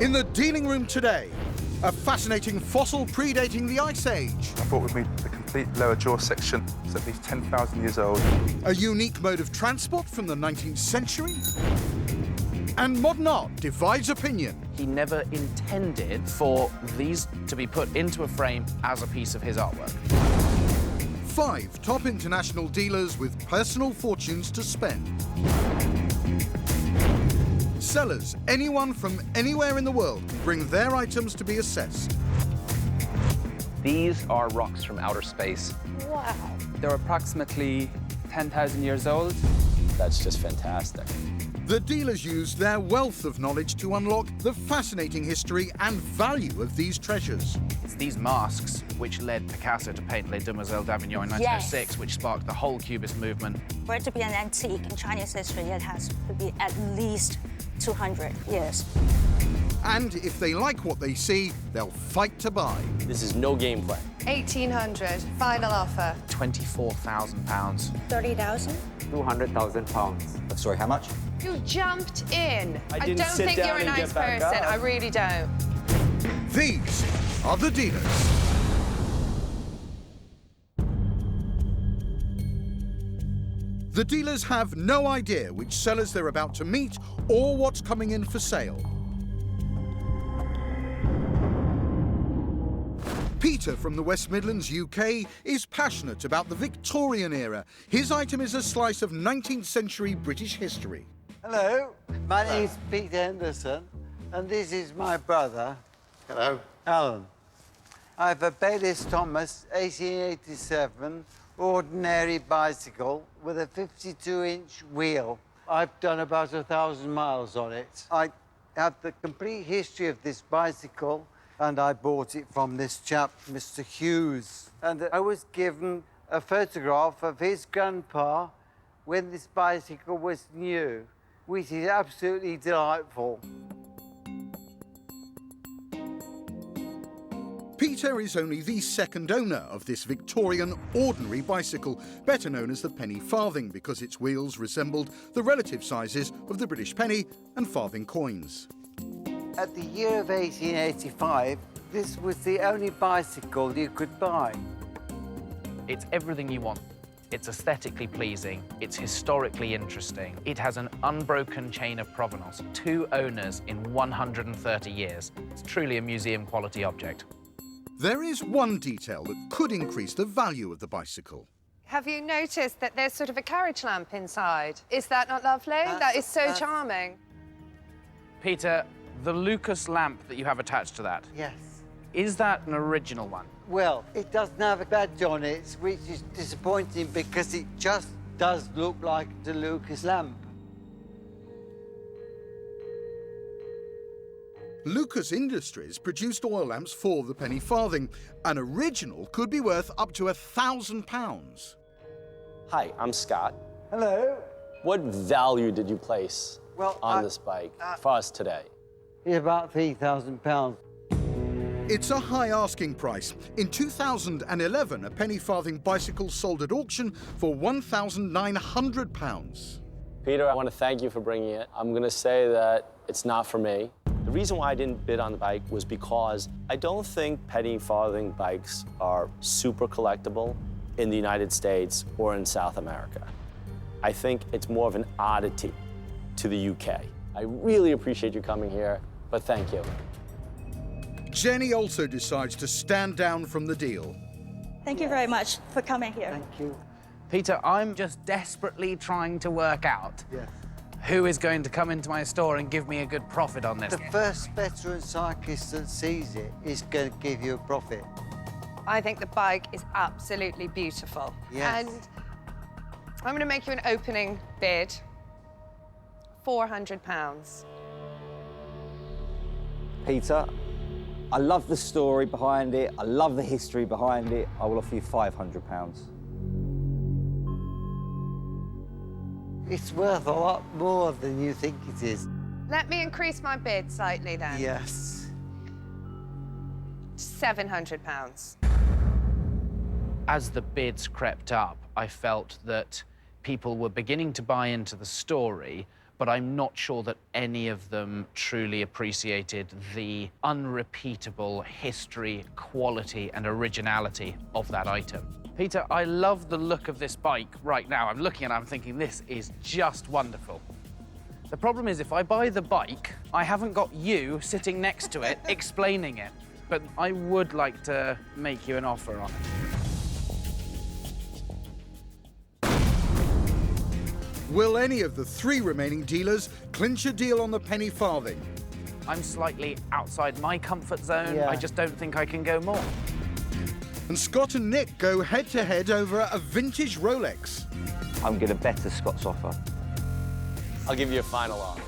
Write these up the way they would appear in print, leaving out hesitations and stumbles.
In the dealing room today, a fascinating fossil predating the Ice Age. I brought with me the complete lower jaw section. It's at least 10,000 years old. A unique mode of transport from the 19th century. And modern art divides opinion. He never intended for these to be put into a frame as a piece of his artwork. 5 top international dealers with personal fortunes to spend. Sellers, anyone from anywhere in the world, can bring their items to be assessed. These are rocks from outer space. Wow. They're approximately 10,000 years old. That's just fantastic. The dealers used their wealth of knowledge to unlock the fascinating history and value of these treasures. It's these masks which led Picasso to paint Les Demoiselles d'Avignon in 1906, which sparked the whole Cubist movement. For it to be an antique in Chinese history, it has to be at least 200 years. And if they like what they see, they'll fight to buy. This is no gameplay. 1,800, final offer. £24,000. 30,000? 200,000 pounds. Sorry, how much? You jumped in. I didn't don't sit think down you're a and nice get back person. up. I really don't. These are the dealers. The dealers have no idea which sellers they're about to meet or what's coming in for sale. Peter from the West Midlands, UK, is passionate about the Victorian era. His item is a slice of 19th century British history. Hello, my name's Peter Anderson, and this is my brother. Hello. Alan. I have a Baylis Thomas 1887 ordinary bicycle with a 52-inch wheel. I've done about 1,000 miles on it. I have the complete history of this bicycle, and I bought it from this chap, Mr. Hughes. And I was given a photograph of his grandpa when this bicycle was new, which is absolutely delightful. Peter is only the second owner of this Victorian ordinary bicycle, better known as the penny farthing because its wheels resembled the relative sizes of the British penny and farthing coins. At the year of 1885, this was the only bicycle you could buy. It's everything you want. It's aesthetically pleasing, it's historically interesting, it has an unbroken chain of provenance, 2 owners in 130 years. It's truly a museum-quality object. There is one detail that could increase the value of the bicycle. Have you noticed that there's sort of a carriage lamp inside? Is that not lovely? That is so charming. Peter, the Lucas lamp that you have attached to that, Yes. is that an original one? Well, it doesn't have a badge on it, which is disappointing because it just does look like the Lucas lamp. Lucas Industries produced oil lamps for the penny farthing. An original could be worth up to £1,000. Hi, I'm Scott. Hello. What value did you place on this bike for us today? It's about £3,000. It's a high asking price. In 2011, a penny farthing bicycle sold at auction for £1,900. Peter, I want to thank you for bringing it. I'm going to say that it's not for me. The reason why I didn't bid on the bike was because I don't think penny farthing bikes are super collectible in the United States or in South America. I think it's more of an oddity to the UK. I really appreciate you coming here, but thank you. Jenny also decides to stand down from the deal. Thank you very much for coming here. Thank you. Peter, I'm just desperately trying to work out Yes. who is going to come into my store and give me a good profit on this. The first veteran cyclist that sees it is going to give you a profit. I think the bike is absolutely beautiful. Yes. And I'm going to make you an opening bid. £400. Peter, I love the story behind it. I love the history behind it. I will offer you £500. It's worth a lot more than you think it is. Let me increase my bid slightly then. Yes. £700. As the bids crept up, I felt that people were beginning to buy into the story, but but I'm not sure that any of them truly appreciated the unrepeatable history, quality, and originality of that item. Peter, I love the look of this bike right now. I'm looking at it, I'm thinking, this is just wonderful. The problem is, if I buy the bike, I haven't got you sitting next to it explaining it. But I would like to make you an offer on it. Will any of the 3 remaining dealers clinch a deal on the penny farthing? I'm slightly outside my comfort zone. Yeah. I just don't think I can go more. And Scott and Nik go head-to-head over a vintage Rolex. I'm going to better Scott's offer. I'll give you a final offer.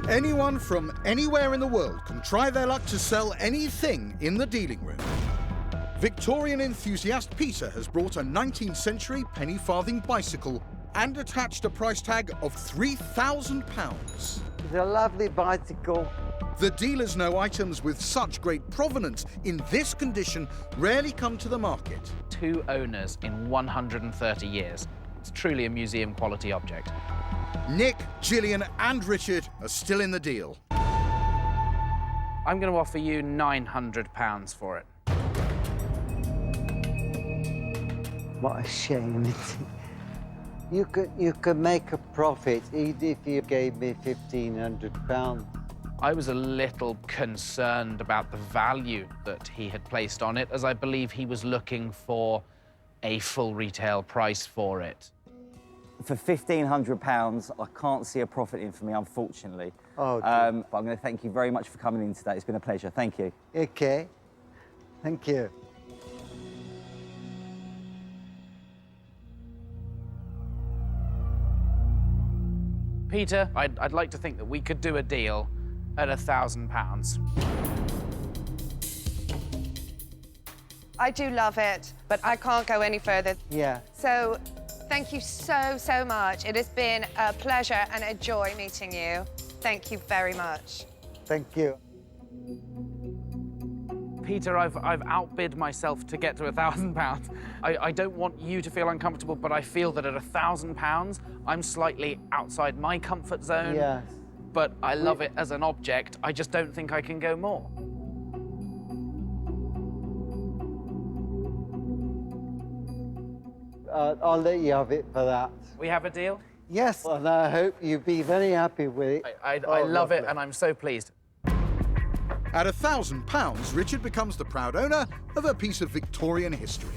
Anyone from anywhere in the world can try their luck to sell anything in the dealing room. Victorian enthusiast Peter has brought a 19th century penny farthing bicycle and attached a price tag of £3,000. It's a lovely bicycle. The dealers know items with such great provenance in this condition rarely come to the market. 2 owners in 130 years. It's truly a museum quality object. Nik, Gillian and Richard are still in the deal. I'm going to offer you £900 for it. What a shame. You could make a profit even if you gave me £1,500. I was a little concerned about the value that he had placed on it, as I believe he was looking for a full retail price for it. For £1,500, I can't see a profit in for me, unfortunately. Oh, but I'm going to thank you very much for coming in today. It's been a pleasure. Thank you. Okay. Thank you. Peter, I'd like to think that we could do a deal at £1,000. I do love it, but I can't go any further. Yeah. So, thank you so, so much. It has been a pleasure and a joy meeting you. Thank you very much. Thank you. Peter, I've outbid myself to get to £1,000. I don't want you to feel uncomfortable, but I feel that at £1,000, I'm slightly outside my comfort zone. Yes. But I love it as an object. I just don't think I can go more. I'll let you have it for that. We have a deal? Yes, and I hope you'll be very happy with it. I love it, and I'm so pleased. At £1,000, Richard becomes the proud owner of a piece of Victorian history.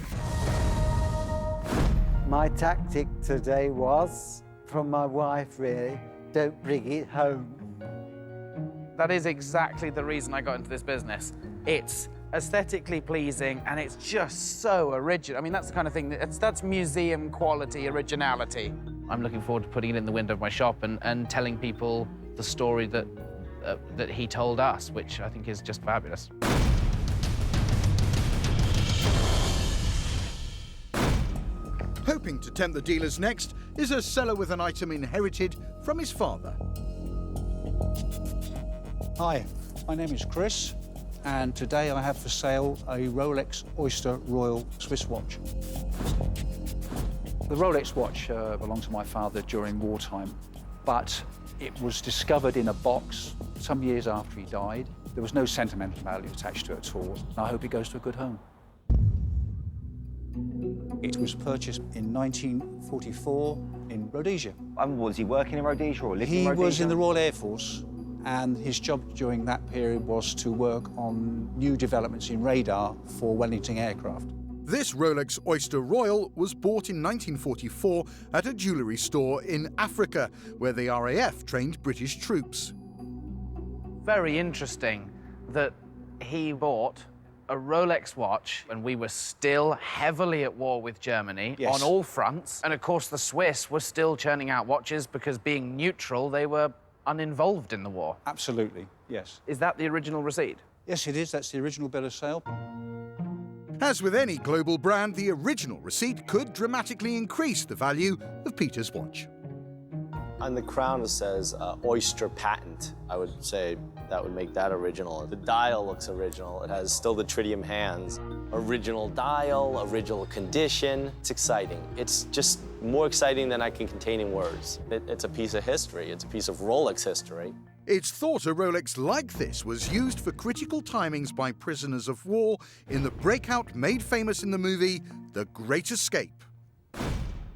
My tactic today was, from my wife really, don't bring it home. That is exactly the reason I got into this business. It's aesthetically pleasing, and it's just so original. I mean, that's the kind of thing, that's museum quality originality. I'm looking forward to putting it in the window of my shop and telling people the story that he told us, which I think is just fabulous. Hoping to tempt the dealers next is a seller with an item inherited from his father. Hi, my name is Chris, and today I have for sale a Rolex Oyster Royal Swiss watch. The Rolex watch belonged to my father during wartime, but it was discovered in a box some years after he died. There was no sentimental value attached to it at all, and I hope it goes to a good home. It was purchased in 1944 in Rhodesia. And was he working in Rhodesia or living in He Rhodesia? was in the Royal Air Force, and his job during that period was to work on new developments in radar for Wellington aircraft. This Rolex Oyster Royal was bought in 1944 at a jewellery store in Africa, where the RAF trained British troops. Very interesting that he bought a Rolex watch when we were still heavily at war with Germany on all fronts. And of course, the Swiss were still churning out watches because, being neutral, they were uninvolved in the war. Absolutely, yes. Is that the original receipt? Yes, it is. That's the original bill of sale. As with any global brand, the original receipt could dramatically increase the value of Peter's watch. On the crown it says Oyster Patent. I would say that would make that original. The dial looks original. It has still the tritium hands. Original dial, original condition. It's exciting. It's just more exciting than I can contain in words. It's a piece of history. It's a piece of Rolex history. It's thought a Rolex like this was used for critical timings by prisoners of war in the breakout made famous in the movie The Great Escape.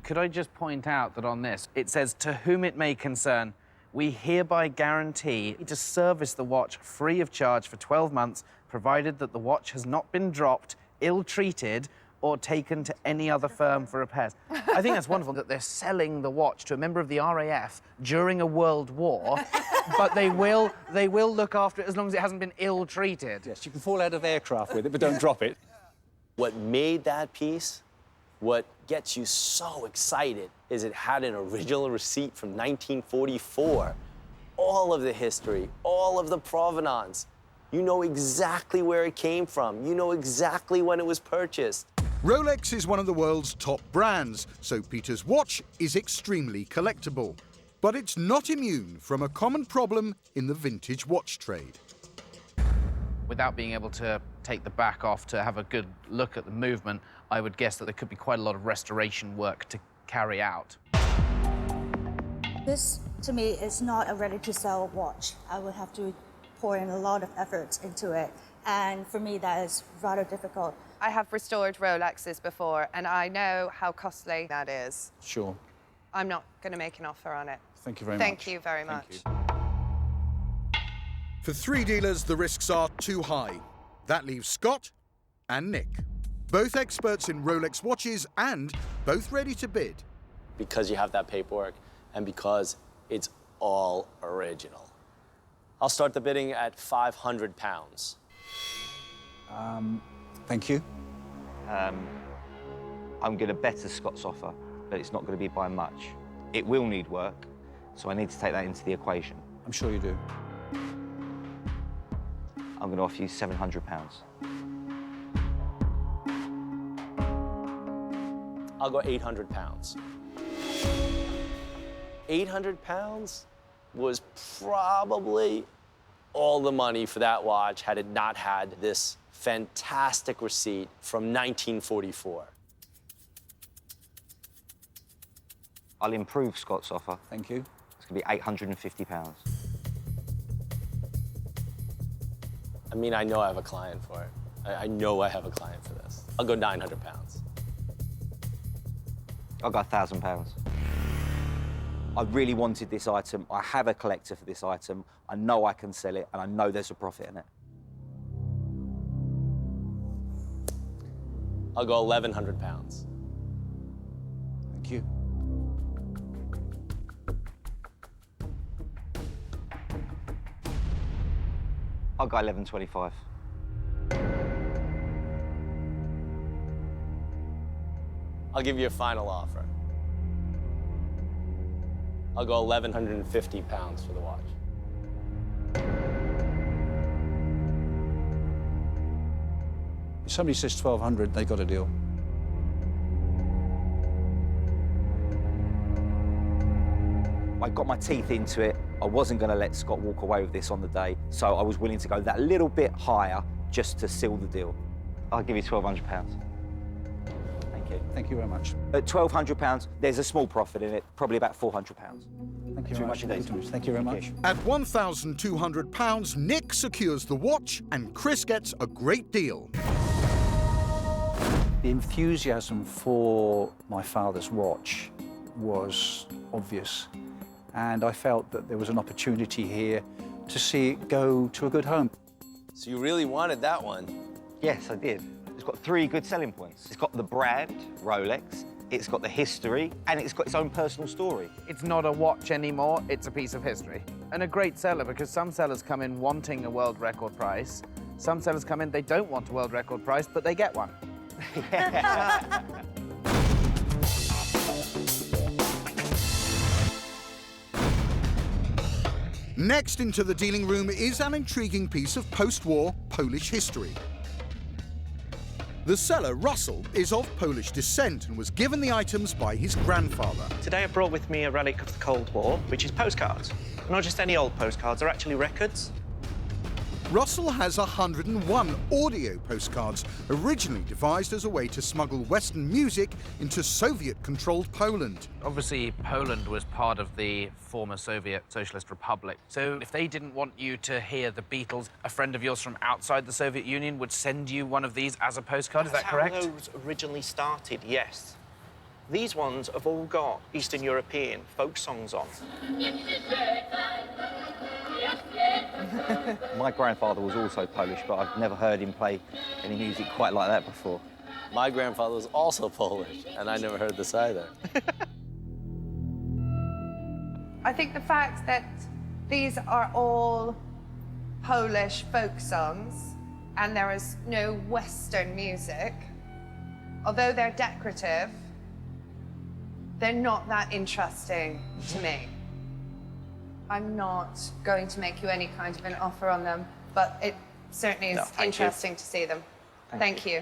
Could I just point out that on this, it says, "To whom it may concern, we hereby guarantee to service the watch free of charge for 12 months, provided that the watch has not been dropped, ill-treated, or taken to any other firm for repairs." I think that's wonderful that they're selling the watch to a member of the RAF during a world war, but they will look after it as long as it hasn't been ill-treated. Yes, you can fall out of aircraft with it, but don't drop it. What made that piece, what gets you so excited, is it had an original receipt from 1944. All of the history, all of the provenance. You know exactly where it came from. You know exactly when it was purchased. Rolex is one of the world's top brands, so Peter's watch is extremely collectible. But it's not immune from a common problem in the vintage watch trade. Without being able to take the back off to have a good look at the movement, I would guess that there could be quite a lot of restoration work to carry out. This, to me, is not a ready-to-sell watch. I would have to pour in a lot of effort into it, and for me, that is rather difficult. I have restored Rolexes before, and I know how costly that is. Sure. I'm not going to make an offer on it. Thank you very much. Thank you very much. For three dealers, the risks are too high. That leaves Scott and Nik, both experts in Rolex watches and both ready to bid. Because you have that paperwork and because it's all original. I'll start the bidding at £500. Thank you. I'm going to better Scott's offer, but it's not going to be by much. It will need work, so I need to take that into the equation. I'm sure you do. I'm going to offer you £700. I'll go £800. £800 was probably all the money for that watch had it not had this fantastic receipt from 1944. I'll improve Scott's offer. Thank you. It's going to be £850. I mean, I know I have a client for it. I know I have a client for this. I'll go £900. I'll go £1,000. I really wanted this item. I have a collector for this item. I know I can sell it, and I know there's a profit in it. I'll go £1,100. Thank you. I'll go £1,125. I'll give you a final offer. I'll go £1,150 for the watch. If somebody says 1,200, they got a deal. I got my teeth into it. I wasn't going to let Scott walk away with this on the day, so I was willing to go that little bit higher just to seal the deal. I'll give you £1,200. Thank Thank you. Thank you very much. At £1,200, there's a small profit in it, probably about £400. Thank you very much indeed. Thank you very much. At £1,200, Nik secures the watch and Chris gets a great deal. The enthusiasm for my father's watch was obvious, and I felt that there was an opportunity here to see it go to a good home. So you really wanted that one? Yes, I did. It's got 3 good selling points. It's got the brand, Rolex, it's got the history, and it's got its own personal story. It's not a watch anymore, it's a piece of history. And a great seller, because some sellers come in wanting a world record price. Some sellers come in, they don't want a world record price, but they get one. Next into the dealing room is an intriguing piece of post-war Polish history. The seller, Russell, is of Polish descent and was given the items by his grandfather. Today I brought with me a relic of the Cold War, which is postcards. Not just any old postcards, they're actually records. Russell has 101 audio postcards, originally devised as a way to smuggle Western music into Soviet-controlled Poland. Obviously, Poland was part of the former Soviet Socialist Republic. So if they didn't want you to hear the Beatles, a friend of yours from outside the Soviet Union would send you one of these as a postcard, is that correct? That's how those originally started, yes. These ones have all got Eastern European folk songs on. My grandfather was also Polish, but I've never heard him play any music quite like that before. My grandfather was also Polish, and I never heard this either. I think the fact that these are all Polish folk songs and there is no Western music, although they're decorative, they're not that interesting to me. I'm not going to make you any kind of an offer on them, but it certainly is interesting to see them. Thank you.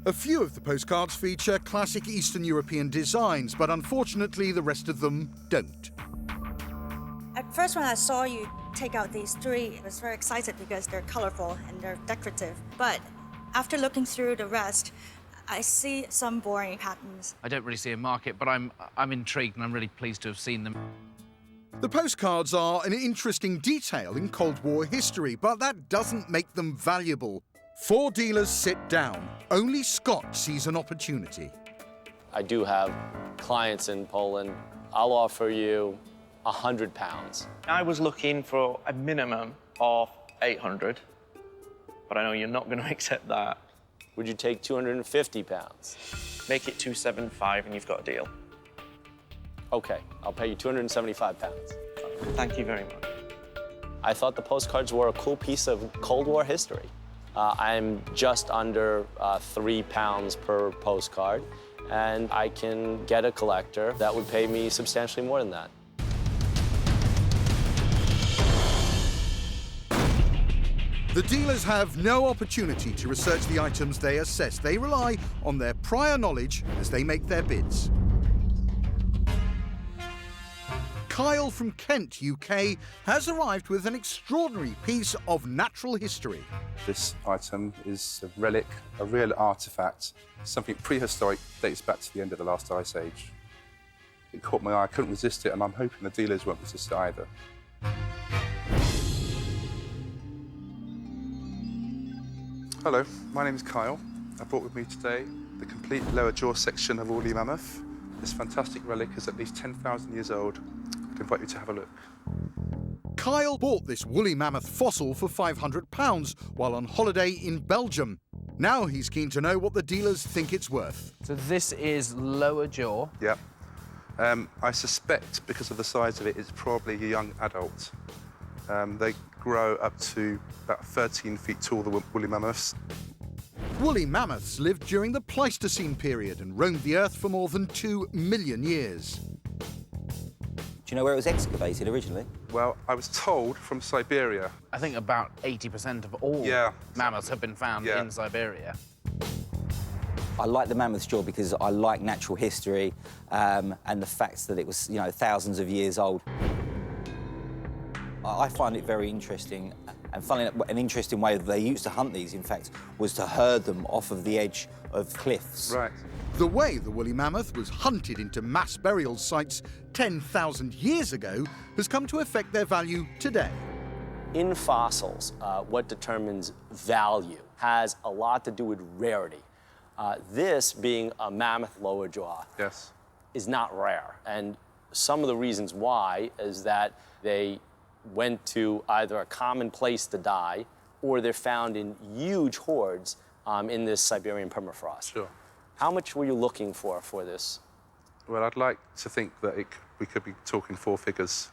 A few of the postcards feature classic Eastern European designs, but unfortunately the rest of them don't. At first when I saw you take out these 3, I was very excited because they're colorful and they're decorative. But after looking through the rest, I see some boring patterns. I don't really see a market, but I'm intrigued and I'm really pleased to have seen them. The postcards are an interesting detail in Cold War history, but that doesn't make them valuable. 4 dealers sit down. Only Scott sees an opportunity. I do have clients in Poland. I'll offer you £100. I was looking for a minimum of 800, but I know you're not going to accept that. Would you take £250? Make it 275 and you've got a deal. Okay, I'll pay you £275. Thank you very much. I thought the postcards were a cool piece of Cold War history. I'm just under £3 per postcard, and I can get a collector that would pay me substantially more than that. The dealers have no opportunity to research the items they assess. They rely on their prior knowledge as they make their bids. Kyle from Kent, UK, has arrived with an extraordinary piece of natural history. This item is a relic, a real artefact, something prehistoric, dates back to the end of the last ice age. It caught my eye, I couldn't resist it, and I'm hoping the dealers won't resist it either. Hello, my name is Kyle. I brought with me today the complete lower jaw section of a woolly mammoth. This fantastic relic is at least 10,000 years old. I invite you to have a look. Kyle bought this woolly mammoth fossil for £500 while on holiday in Belgium. Now he's keen to know what the dealers think it's worth. So this is lower jaw? Yeah. I suspect, because of the size of it, it's probably a young adult. They grow up to about 13 feet tall, the woolly mammoths. Woolly mammoths lived during the Pleistocene period and roamed the Earth for more than 2 million years. Do you know where it was excavated originally? Well, I was told from Siberia. I think about 80% of all mammoths have been found in Siberia. I like the mammoth's jaw because I like natural history and the fact that it was, you know, thousands of years old. I find it very interesting, And funnily enough, an interesting way that they used to hunt these, in fact, was to herd them off of the edge of cliffs. Right. The way the woolly mammoth was hunted into mass burial sites 10,000 years ago has come to affect their value today. In fossils, what determines value has a lot to do with rarity. This, being a mammoth lower jaw, Yes. is not rare. And some of the reasons why is that they went to either a common place to die, or they're found in huge hordes in this Siberian permafrost. Sure. How much were you looking for this? Well, I'd like to think that we could be talking 4 figures.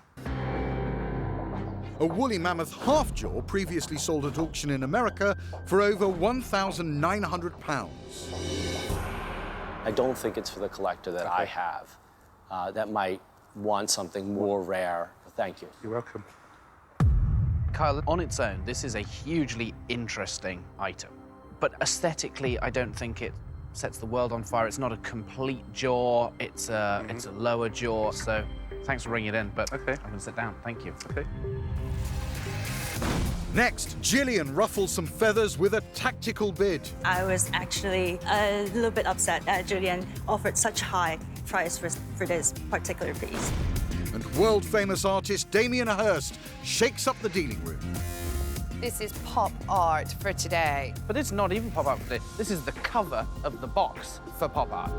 A woolly mammoth half-jaw previously sold at auction in America for over £1,900. I don't think it's for the collector that I have. That might want something more rare. Thank you. You're welcome. Kyle, on its own, this is a hugely interesting item. But aesthetically, I don't think it sets the world on fire. It's not a complete jaw. It's a lower jaw. So thanks for bringing it in, but I'm going to sit down. Thank you. Okay. Next, Gillian ruffles some feathers with a tactical bid. I was actually a little bit upset that Julian offered such high price for this particular piece. And world-famous artist Damien Hirst shakes up the dealing room. This is pop art for today. But it's not even pop art for today. This is the cover of the box for pop art.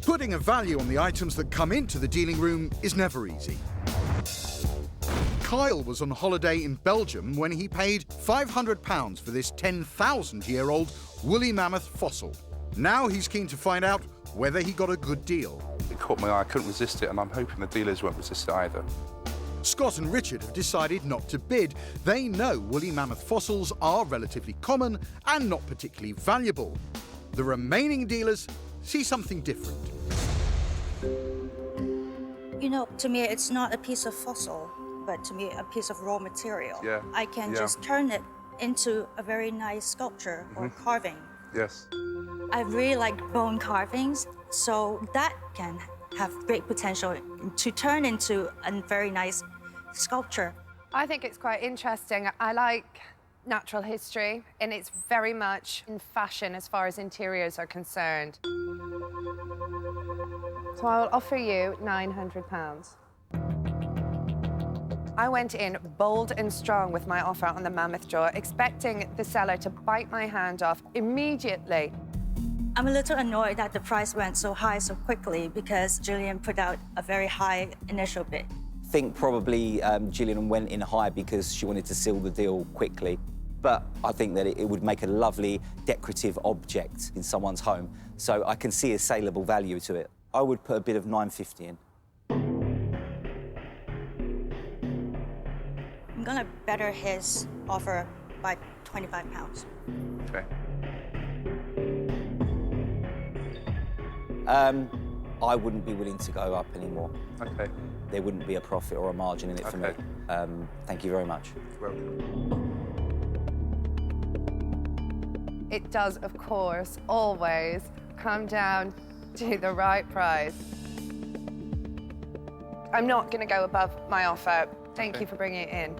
Putting a value on the items that come into the dealing room is never easy. Kyle was on holiday in Belgium when he paid £500 for this 10,000-year-old woolly mammoth fossil. Now he's keen to find out whether he got a good deal. It caught my eye, I couldn't resist it, and I'm hoping the dealers won't resist it either. Scott and Richard have decided not to bid. They know woolly mammoth fossils are relatively common and not particularly valuable. The remaining dealers see something different. You know, to me, it's not a piece of fossil, but to me, a piece of raw material. Yeah. I can just turn it into a very nice sculpture or carving. Yes. I really like bone carvings, so that can have great potential to turn into a very nice sculpture. I think it's quite interesting. I like natural history, and it's very much in fashion as far as interiors are concerned. So I will offer you £900. I went in bold and strong with my offer on the mammoth jaw, expecting the seller to bite my hand off immediately. I'm a little annoyed that the price went so high so quickly because Gillian put out a very high initial bid. I think probably Gillian went in high because she wanted to seal the deal quickly. But I think that it would make a lovely decorative object in someone's home. So I can see a saleable value to it. I would put a bid of £950 in. I'm gonna better his offer by £25. Okay. I wouldn't be willing to go up anymore. Okay. There wouldn't be a profit or a margin in it for me. Thank you very much. Well, It does, of course, always come down to the right price. I'm not going to go above my offer. Thank you for bringing it in.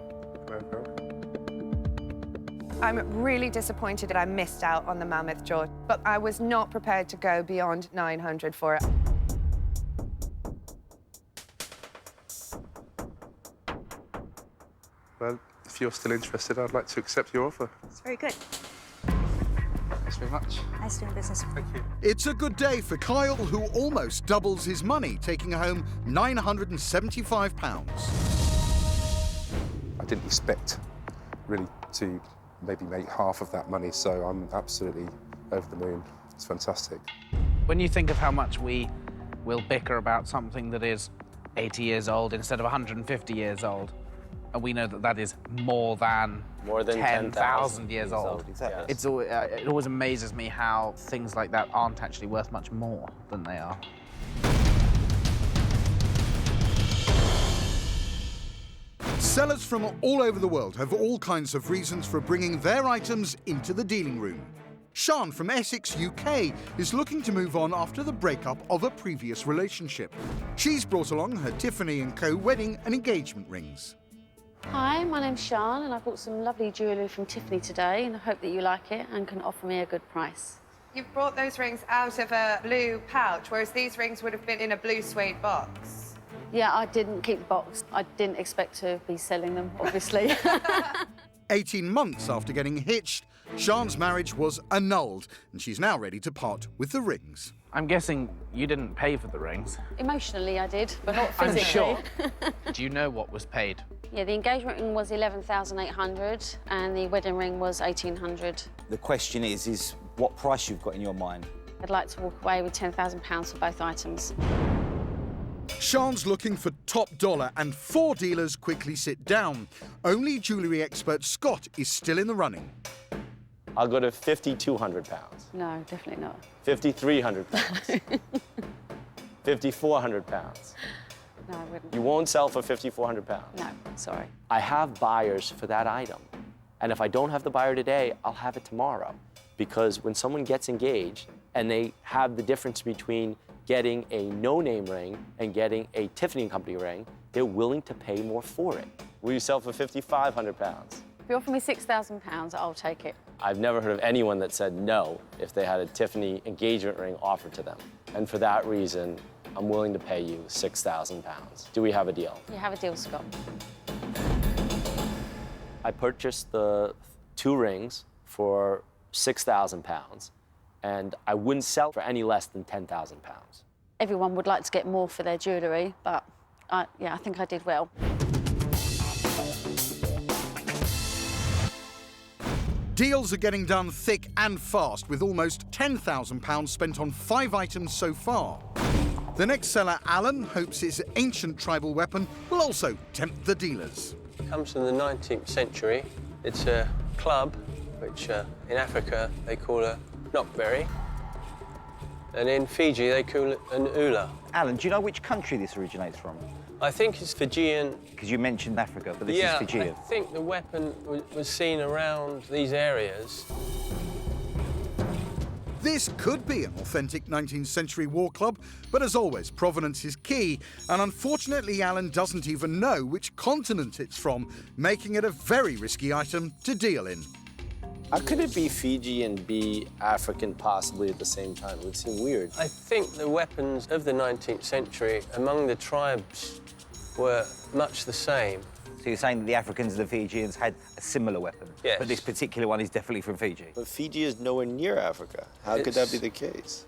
I'm really disappointed that I missed out on the mammoth jaw, but I was not prepared to go beyond 900 for it. well, if you're still interested, I'd like to accept your offer. It's very good. Thanks very much. Nice doing business. Thank you. It's a good day for Kyle, who almost doubles his money, taking home £975. I didn't expect really to maybe make half of that money, so I'm absolutely over the moon. It's fantastic. When you think of how much we will bicker about something that is 80 years old instead of 150 years old, and we know that that is more than 10,000 years old. Exactly. It always amazes me how things like that aren't actually worth much more than they are. Sellers from all over the world have all kinds of reasons for bringing their items into the dealing room. Sian from Essex, UK, is looking to move on after the breakup of a previous relationship. She's brought along her Tiffany & Co. wedding and engagement rings. Hi, my name's Sian, and I bought some lovely jewellery from Tiffany today, and I hope that you like it and can offer me a good price. You've brought those rings out of a blue pouch, whereas these rings would have been in a blue suede box. Yeah, I didn't keep the box. I didn't expect to be selling them, obviously. 18 months after getting hitched, Sian's marriage was annulled, and she's now ready to part with the rings. I'm guessing you didn't pay for the rings. Emotionally, I did, but not I'm physically. sure. Do you know what was paid? Yeah, the engagement ring was 11,800 and the wedding ring was 1,800. The question is what price you've got in your mind. I'd like to walk away with £10,000 for both items. Sian's looking for top dollar, and 4 dealers quickly sit down. Only jewellery expert Scott is still in the running. I'll go to £5,200. No, definitely not. £5,300. £5,400. No, I wouldn't. You won't sell for £5,400? No, sorry. I have buyers for that item. And if I don't have the buyer today, I'll have it tomorrow. Because when someone gets engaged and they have the difference between getting a no-name ring and getting a Tiffany & Company ring, they're willing to pay more for it. Will you sell for £5,500? If you offer me £6,000, I'll take it. I've never heard of anyone that said no if they had a Tiffany engagement ring offered to them. And for that reason, I'm willing to pay you £6,000. Do we have a deal? You have a deal, Scott. I purchased the 2 rings for £6,000, and I wouldn't sell for any less than £10,000. Everyone would like to get more for their jewellery, but yeah, I think I did well. Deals are getting done thick and fast, with almost £10,000 spent on 5 items so far. The next seller, Alan, hopes his ancient tribal weapon will also tempt the dealers. It comes from the 19th century. It's a club, which in Africa they call a knotberry. And in Fiji they call it an ula. Alan, do you know which country this originates from? I think it's Fijian. Because you mentioned Africa, but this is Fijian. I think the weapon was seen around these areas. This could be an authentic 19th century war club, but as always, provenance is key, and unfortunately Alan doesn't even know which continent it's from, making it a very risky item to deal in. How could it be Fiji and be African possibly at the same time? It would seem weird. I think the weapons of the 19th century among the tribes were much the same. So you're saying that the Africans and the Fijians had a similar weapon? Yes. But this particular one is definitely from Fiji? But Fiji is nowhere near Africa. How could that be the case?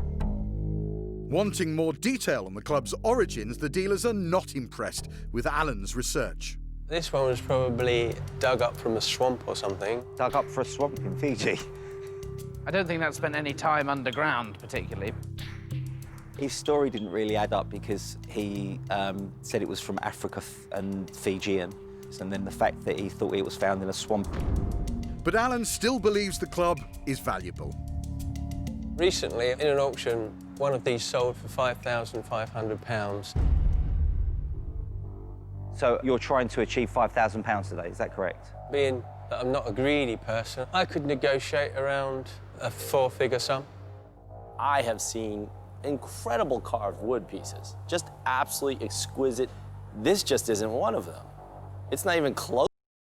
Wanting more detail on the club's origins, the dealers are not impressed with Alan's research. This one was probably dug up from a swamp or something. Dug up for a swamp in Fiji? I don't think that spent any time underground, particularly. His story didn't really add up because he said it was from Africa and Fijian, and then the fact that he thought it was found in a swamp. But Alan still believes the club is valuable. Recently, in an auction, one of these sold for £5,500. So you're trying to achieve £5,000 today, is that correct? Being that I'm not a greedy person, I could negotiate around a 4-figure sum. I have seen incredible carved wood pieces, just absolutely exquisite. This just isn't one of them. It's not even close.